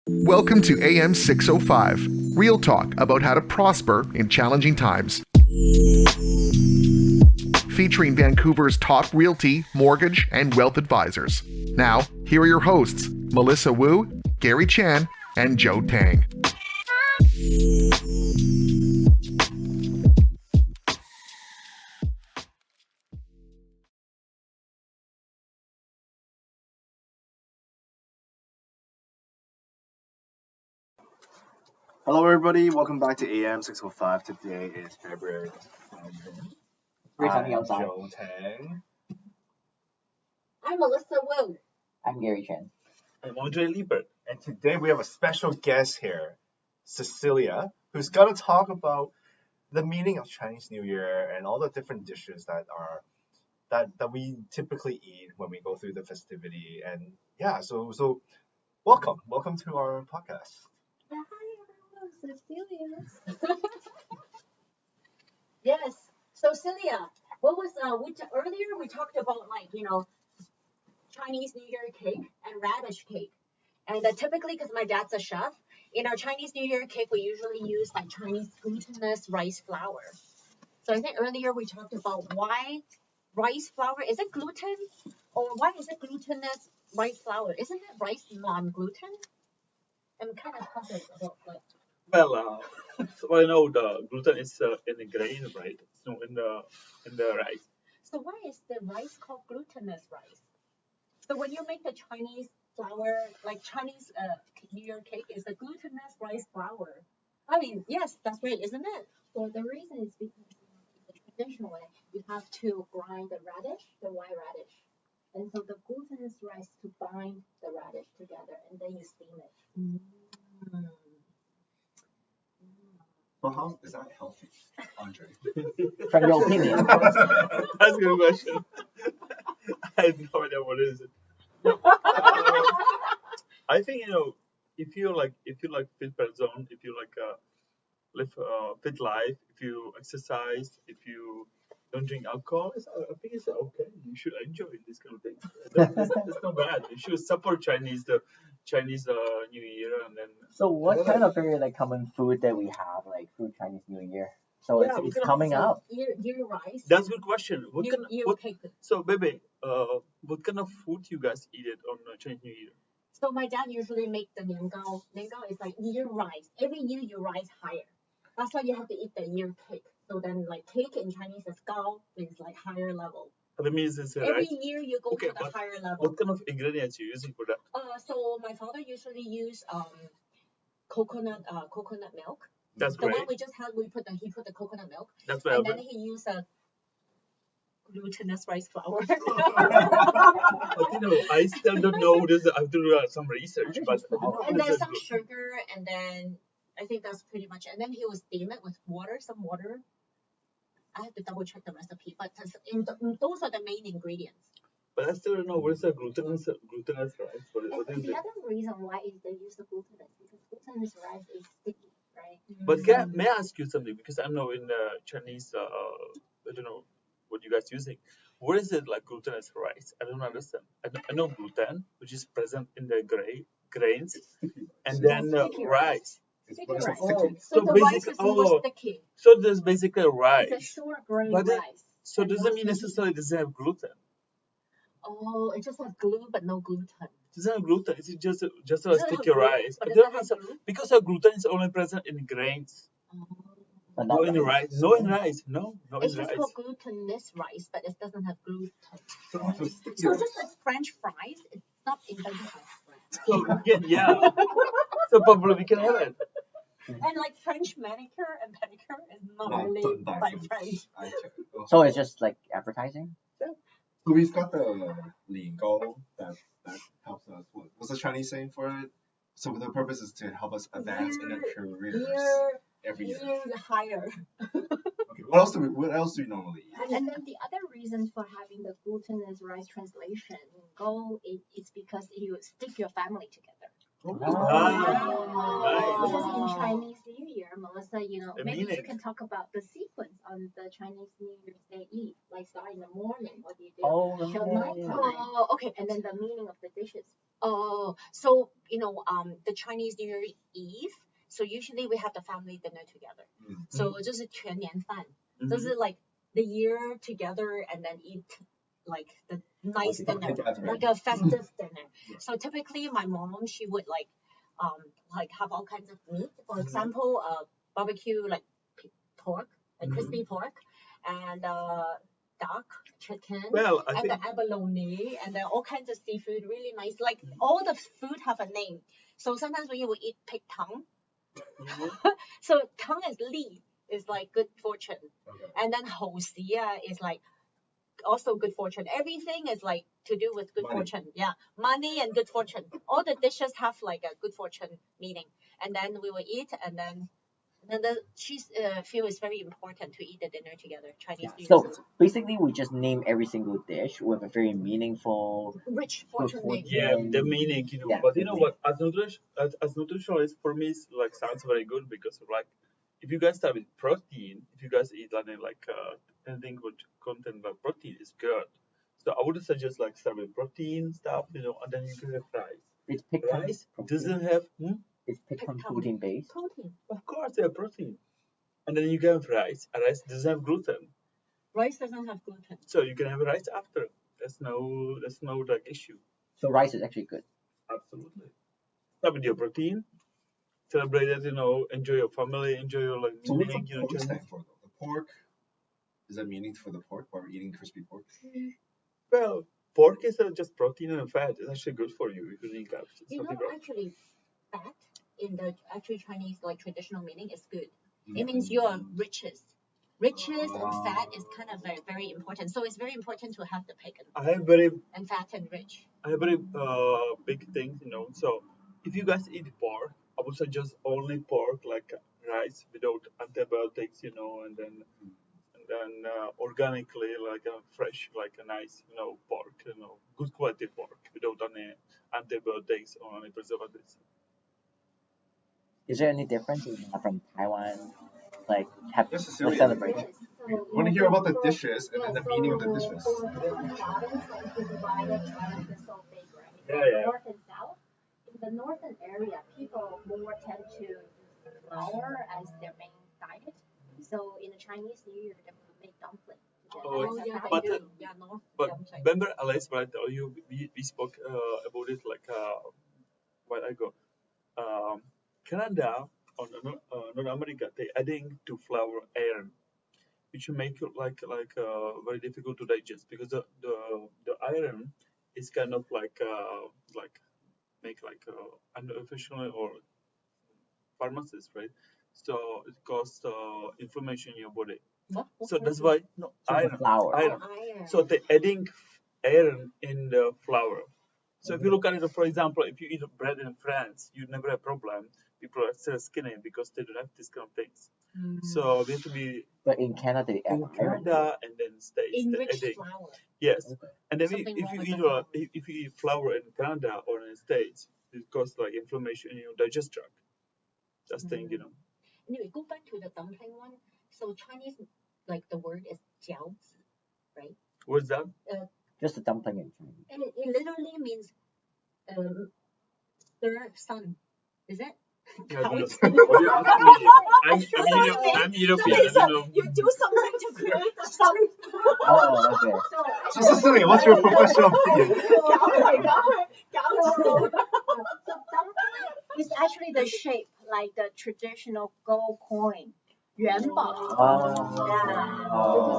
Welcome to AM 605, real talk about how to prosper in challenging times. Featuring Vancouver's top realty, mortgage, and wealth advisors. Now, here are your hosts, Melissa Wu, Gary Chan, and Joe Tang. Hello everybody, welcome back to AM 605. Today is February 20th. I'm Joe Tang. I'm Melissa Wu. I'm Gary.chan. I'm Ondřej Leipert. And today we have a special guest here, Cecilia, who's going to talk about the meaning of Chinese New Year and all the different dishes that we typically eat when we go through the festivity. And yeah, so welcome to our podcast. Hi, everyone, Cecilia. Yes. So Celia, what was earlier we talked about Chinese New Year cake and radish cake, and typically because my dad's a chef, in our Chinese New Year cake we usually use Chinese glutinous rice flour. So I think earlier we talked about why rice flour is it gluten, or why is it glutinous rice flour? Isn't it rice non-gluten? I'm kind of puzzled about that. Well, so I know the gluten is in the grain, right? So in the rice. So why is the rice called glutinous rice? So when you make the Chinese flour, like Chinese New Year cake, is a glutinous rice flour. I mean, yes, that's right, isn't it? Well, the reason is because the traditional way, you have to grind the radish, the white radish. And so the glutinous rice to bind the radish together, and then you steam it. Well, how is that healthy, Andre? From your opinion. That's a good question. I have no idea what is it. I think if you like fit person, if you live fit life, if you exercise, if you don't drink alcohol, I think it's okay. You should enjoy this kind of thing. It's not bad. You should support Chinese New Year, and then. So what kind of very common food that we have through Chinese New Year? So it's coming up. Year rice. That's a good question. Cake. So baby, what kind of food you guys eat it on Chinese New Year? So my dad usually make the niangao. Niangao is year rice. Every year you rise higher. That's why you have to eat the year cake. So then cake in Chinese is gao, is higher level. That means it's Every right? year you go to the higher level. What kind of ingredients you using for that? So my father usually use coconut milk. That's The great. one we just had, he put the coconut milk. That's right. And then he used a glutinous rice flour. But I still don't know this. I have to do some research. But and then some sugar, and then I think that's pretty much it. And then he will steam it with some water. I have to double check the recipe, but those are the main ingredients. But I still don't know what is a glutinous rice. What is The it? other reason why is they use the glutinous, because glutinous rice is sticky, right? But may I ask you something? Because I know in Chinese, I don't know what you guys using. What is it like glutinous rice? I don't understand. I know gluten, which is present in the grains, and then rice. Sticky rice. So the rice is more sticky. So there's basically rice. It's a short grain But rice. So it doesn't mean necessarily it doesn't have gluten. Oh, it just has gluten but no gluten. It doesn't have gluten. It's just a Does it sticky have gluten? rice. But I does don't it have know, gluten? because our gluten is only present in grains. But No not in rice. No in rice. No It's in just rice. called glutinous rice, but it doesn't have gluten. So So just like French fries, it doesn't have French. So yeah. So probably we can have it. And French manicure and pedicure is not really by French. So it's just advertising? So we've got the lingo that helps us. What's the Chinese saying for it? So the purpose is to help us advance in our careers every year. Year higher. Okay. What else do we normally eat? And then the other reason for having the glutinous rice translation go is because you stick your family together. Because in Chinese New Year, Melissa, The maybe you meaning. can talk about the sequence on the Chinese New Year's Day Eve. Like start in the morning, what do you do? Oh, Till yeah. nighttime. Oh, okay. And then the meaning of the dishes. Oh, so the Chinese New Year Eve. So usually we have the family dinner together. So 就是全年饭，就是 like the year together and then eat like the nice dinner, like a festive dinner. So typically my mom, she would like have all kinds of meat. For example, barbecue like pork, like crispy pork, and duck, chicken, Well, I and think the abalone, and then all kinds of seafood, really nice. Like all the food have a name. So sometimes we will eat pig tongue. So tongue is li, is like good fortune, and then hou xia is like also good fortune. Everything is like to do with good fortune. Yeah, money and good fortune. All the dishes have like a good fortune meaning. And then we will eat, and then she feel it's very important to eat the dinner together. Chinese New So Year. basically, we just name every single dish with a very meaningful Rich good fortune name. yeah, the meaning, Yeah, but the you know what? As nutritionist, for me, it's like sounds very good because like if you guys start with protein, if you guys eat anything with content like protein is good. So I would suggest like start with protein stuff, and then you can have rice. It's pig Rice doesn't have It's pig tongue protein based. Protein. of course they have protein, and then you can have rice. And rice doesn't have gluten, Rice doesn't have gluten. so you can have rice after. That's no like issue. So rice is actually good. Absolutely. Start with your protein. Celebrate it, enjoy your family, enjoy your like So what's meaning, the pork stand for though? The pork, is that meaning for the pork while we're eating crispy pork? Well, pork is just protein and fat. It's actually good for you if you need carbs. It's nothing wrong. Actually, fat in the actually Chinese like traditional meaning is good. It means you are riches. Riches and fat is kind of very, very important. So it's very important to have the pagan I have very and fat and rich. big things, So if you guys eat pork, I would suggest only pork, like rice without antibiotics, and then organically, like a fresh, like a nice, pork, good quality pork without any antibiotics or any preservatives. Is there any difference from Taiwan? Like have Yes, the Cecilia. celebration? We want to hear about the dishes and then the meaning of the dishes. For different provinces, like if you divide it, China is so big, right? Yeah. North and south. In the northern area, people more tend to use flour as their main diet. So in the Chinese New Year, they will make dumplings. Oh, yeah, but they do. Yeah, no. But remember, Alice, what I told you, we spoke about it like a while ago. Canada or North America, they adding to flour iron, which make it like very difficult to digest because the iron is kind of like make like unofficial or pharmacist, right? So it causes inflammation in your body. What? So that's why So iron. the flour. Iron. Iron. So they're adding iron in the flour. So if you look at it, for example, if you eat bread in France, you never have problem. People are still skinny because they don't have these kind of things. So we have to be But in Canada, they add in iron. Canada and then States. they're Enriched adding. flour. Yes. Okay. And then Something if wrong you with eat the flour. if you eat flour in Canada or in the States, it causes like inflammation in your digest tract. That's the thing, Anyway, go back to the dumpling one. So Chinese, like the word is 饺子, right? What's that? Just a dumpling in Chinese. And it literally means stir sun. Is it? Yeah, How no. it's- What do you ask me? I'm European. I don't know. You do something to create the sun. Oh, okay. So Cecilia, what's your professional opinion? It's actually the shape, like the traditional gold coin. 元宝. Because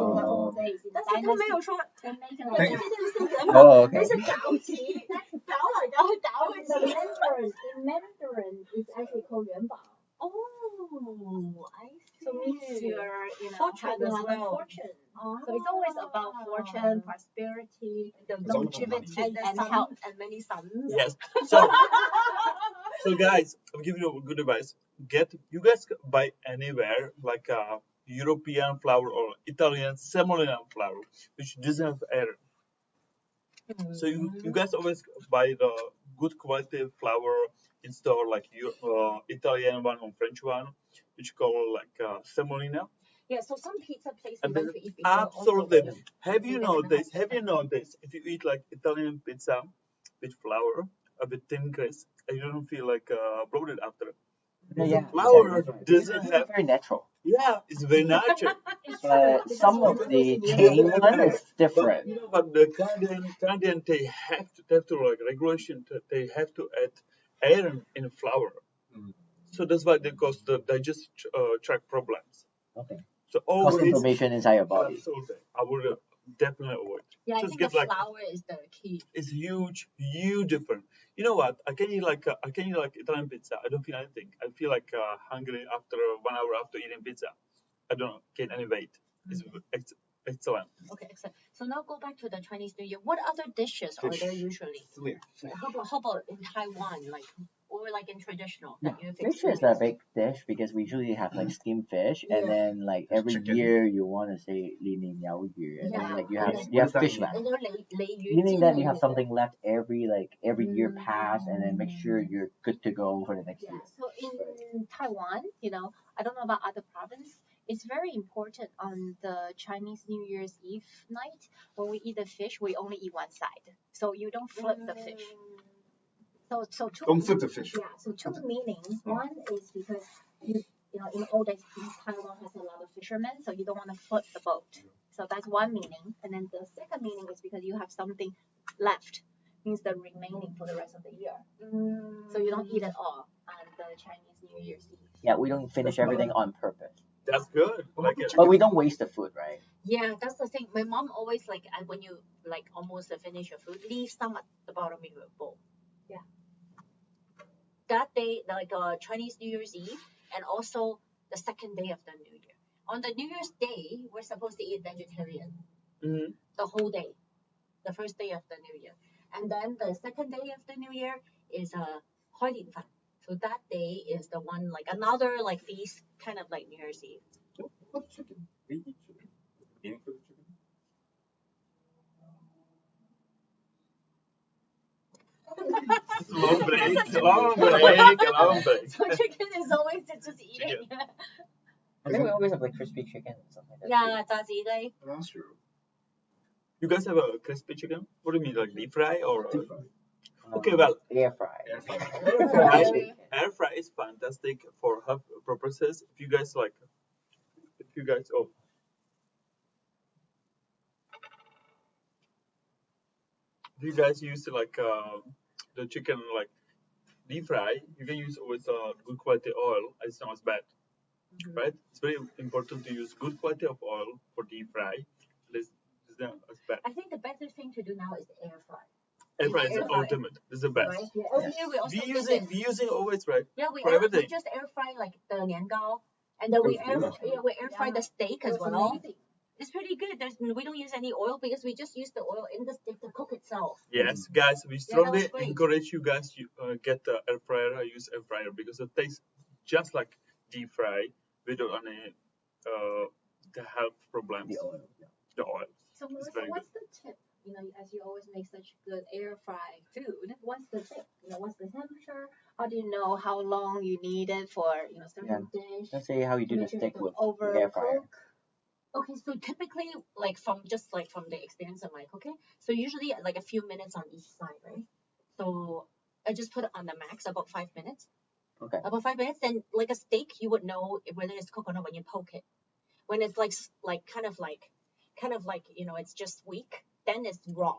in the old days, in the 但是他没有 dynasty, 说 they make Thank like you. 这个是元 Oh, 宝， okay. 这是饺子，饺了，然后饺 in 子。 Mandarin, it's actually called 元宝. Oh, I see. So means you're, Fortune having as like a well. fortune. So it's always about fortune, prosperity, the It's all about longevity, And the and sun health. and many suns. Yes. So guys, I'm giving you good advice. You guys buy anywhere like a European flour or Italian semolina flour, which doesn't have iron. So you guys always buy the good quality flour in store, like Italian one or French one, which called like semolina. Yeah, so some pizza places And we then went to eat before absolutely. also, Have you they know have this? the Have you second. know this? If you eat like Italian pizza with flour, with thin crust, and you don't feel like bloated after. Yeah, Flour that's right. doesn't It's have. very natural. Yeah, it's very natural. It's true, But because some we of have the this chain really one is different. But the Canadian they have to like regulation. They have to add iron in flour, so that's why they cause the digest tract problems. Okay. So Cause always inflammation inside your body. absolutely, I would definitely avoid. Yeah, I Just think the get like flour is the key. it's huge different. You know what? I can eat like Italian pizza. I don't feel anything. I feel like hungry after 1 hour after eating pizza. I don't gain any weight. It's excellent. Okay, excellent. So now go back to the Chinese New Year. What other dishes are there usually? How about in Taiwan, like or like in traditional Yeah, that you've fish is a experienced? big dish because we usually have like steamed fish, and Yeah. then like every Chicken. year you want to say 年年有余, and then Yeah, like you and have then- you have What does that fish mean? left. And they're lei yu Meaning that you have jin. something left every year pass, and then make sure you're good to go for the next Yeah, year. so in Taiwan, I don't know about other province. It's very important on the Chinese New Year's Eve night when we eat the fish, we only eat one side, so you don't flip the fish. So two. Don't flip the fish. Yeah, so two meanings. One is because in old days, Taiwan has a lot of fishermen, so you don't want to flip the boat. So that's one meaning. And then the second meaning is because you have something left, means the remaining for the rest of the year. So you don't eat it all on the Chinese New Year's Eve. Yeah, we don't finish everything on purpose, That's good. Like it. but we don't waste the food, right? Yeah, that's the thing. My mom always like when you like almost finish your food, leave some at the bottom of your bowl. Yeah. That day, like Chinese New Year's Eve, and also the second day of the New Year. On the New Year's Day, we're supposed to eat vegetarian Mhm. the whole day, the first day of the New Year, and then the second day of the New Year is Hoi Lin Fan. So that day is the one like another like feast, kind of like New Year's Eve. What's chicken? They eat chicken. Meaning for the chicken? Long break. So chicken is always just eating. I think we always have like crispy chicken and stuff like that. Yeah, that's it. That's true. You guys have a crispy chicken? What do you mean, like deep fry or? Deep fry. Okay, well, Air fry. Air fry. air fry is fantastic for health purposes. If you guys oh. If you guys use like the chicken like deep fry, you can use with good quality oil. It's not as bad, right? It's very important to use good quality of oil for deep fry. It's not as bad. I think the better thing to do now is air fry. Air fry is Air the fry. ultimate. This is the best. Right? Yeah. Earlier we also We using always right. we for everything. just air fry like the niangao, and then we air fry the steak as well. It's pretty good. We don't use any oil because we just use the oil in the steak to cook itself. Yes, guys, we that strongly was great. encourage you guys to get the air fryer. Use air fryer because it tastes just like deep fry without any the health problems. The oil. The oil. So Melissa, very what's the tip? As you always make such good air fry food, what's the tip? What's the temperature? How do you know how long you need it for, certain dish? Let's say how you do the Make sure steak it with don't the air fryer. overcook. Okay, so typically, like from the experience of my cooking, so usually like a few minutes on each side, right? So I just put it on the max, about 5 minutes. Okay. About 5 minutes, then like a steak, you would know whether it's cooked or not when you poke it. When it's like kind of like it's just weak, then it's raw.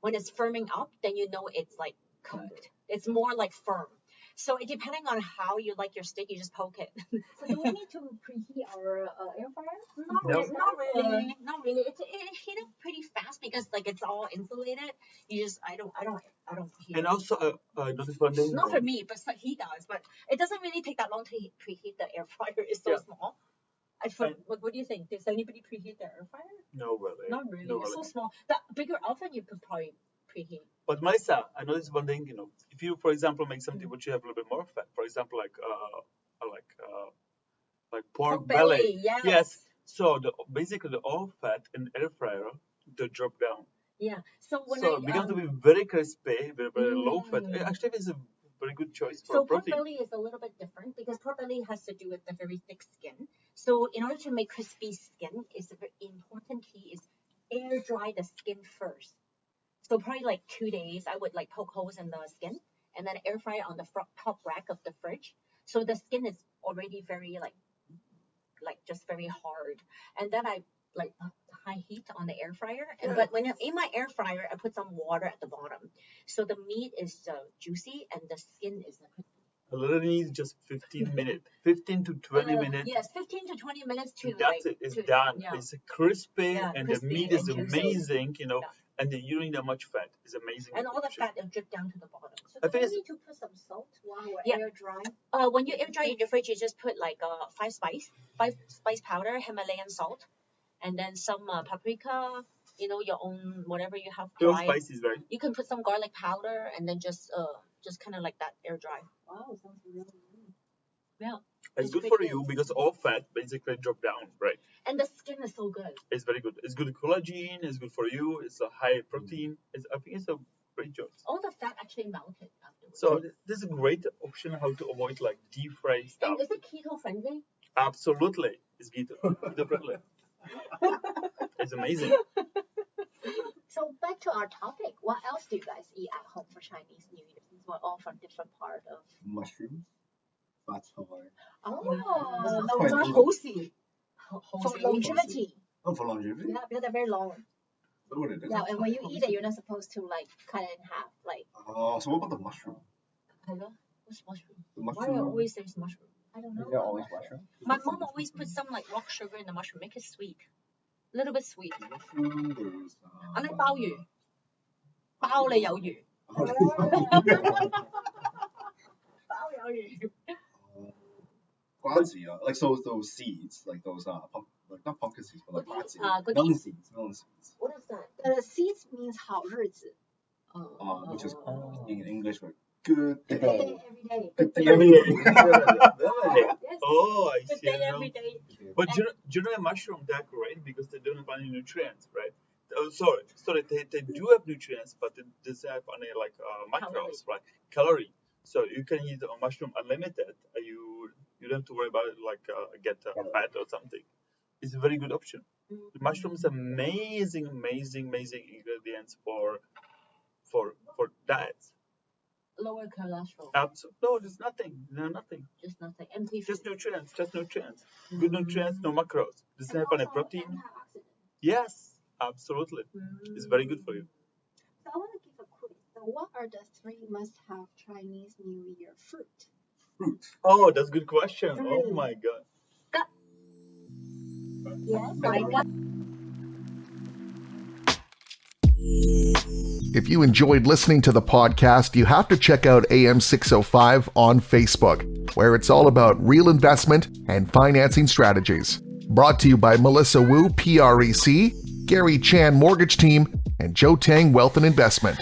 When it's firming up, then you know it's like cooked. It's more like firm. So depending on how you like your steak, you just poke it. So do we need to preheat our air fryer? Not really. It heat up pretty fast because like it's all insulated. You just I don't heat And it. also, notice one thing. Not for me, but he does. But it doesn't really take that long to preheat the air fryer. It's so Yeah. small. What do you think? Does anybody preheat the air fryer? No, really. Not really. No, It's so really. small. The bigger oven you could probably preheat. But Melissa, I noticed one thing. If you, for example, make something which you have a little bit more fat, for example, like pork belly. Yes. Yes. So basically the oil fat in air fryer, they drop down. Yeah. So when So I it becomes to be very crispy, very, very low fat. Actually, it's a very good choice for so pork protein. belly is a little bit different because pork belly has to do with the very thick skin. So in order to make crispy skin, is a very important key is air dry the skin first. So probably like 2 days, I would like poke holes in the skin and then air fry it on the top rack of the fridge. So the skin is already very like just very hard. And then I like high heat on the air fryer. And but when I'm in my air fryer, I put some water at the bottom, so the meat is juicy and the skin is Literally needs just 15 minutes, 15 to 20 minutes. Yes, 15 to 20 minutes to That's like, it. It's to, done. Yeah. It's crispy, Yeah, and crispy the meat is and juicy. amazing. You know, Yeah. and you don't need that much fat. It's amazing. And all the fat will drip down to the bottom. So I do think we it's- need to put some salt while we're Yeah. air dry? When you air dry in your fridge, you just put like five spice powder, Himalayan salt, and then some paprika. You know, your own whatever you have Pure dry. spices, right? You can put some garlic powder and then just kind of like that air dry. Wow, sounds really good. Yeah. It's It's good pretty for you because all fat basically drop down, right? And the skin is so good. It's very good. It's good collagen. It's good for you. It's a high protein. I think it's a great choice. All the fat actually melted afterwards. So this is a great option how to avoid like deep fried stuff. And is it keto friendly? Absolutely, it's keto friendly. It's amazing. So back to our topic. What else do you guys eat at home for Chinese New Year? Since we're all from different part of. Mushrooms, fat Hawaii. Oh, quite those are good. hosey for Wholesome. longevity. Oh, for longevity? Yeah, because they're very long. Oh, it is. Yeah, and when you eat it, you're not supposed to like cut it in half. Like So what about the mushroom? Hello? What's mushroom? The Why mushroom. always there's mushroom? I don't know. Is there always mushroom? My mom always puts some like rock sugar in the mushroom, make it sweet. A little bit sweet. Mushroom, there's. I like 鮑魚，包你有魚，包有魚。 Guazi, like so those seeds, like those like not pumpkin seeds, but like guazi. Good Melon seeds, melon seeds. What is that? The seeds means 好日子. Which is in English, like good Good day. day. Every day. Good day. Every day. Yes. Oh, I Good see. day now. every day. But you know mushroom, they're great because they don't have any nutrients, right? Oh, sorry, they do have nutrients, but they don't have any like macros, right? Calorie. So you can eat a mushroom unlimited. You don't have to worry about it like get fat or something. It's a very good option. The mushrooms are amazing ingredients for diets. Lower cholesterol. Absolutely, no, there's nothing. No, nothing. Just nothing. Empty Just food. nutrients. Good nutrients, no macros. Doesn't have any protein. Antioxidant. Yes, absolutely. It's very good for you. So I want to give a quiz. So what are the 3 must-have Chinese New Year fruit? Fruit. Oh, that's a good question. Oh my god. Yes, I got. If you enjoyed listening to the podcast, you have to check out AM 605 on Facebook, where it's all about real investment and financing strategies. Brought to you by Melissa Wu PREC, Gary Chan Mortgage Team, and Tang Wealth and Investment.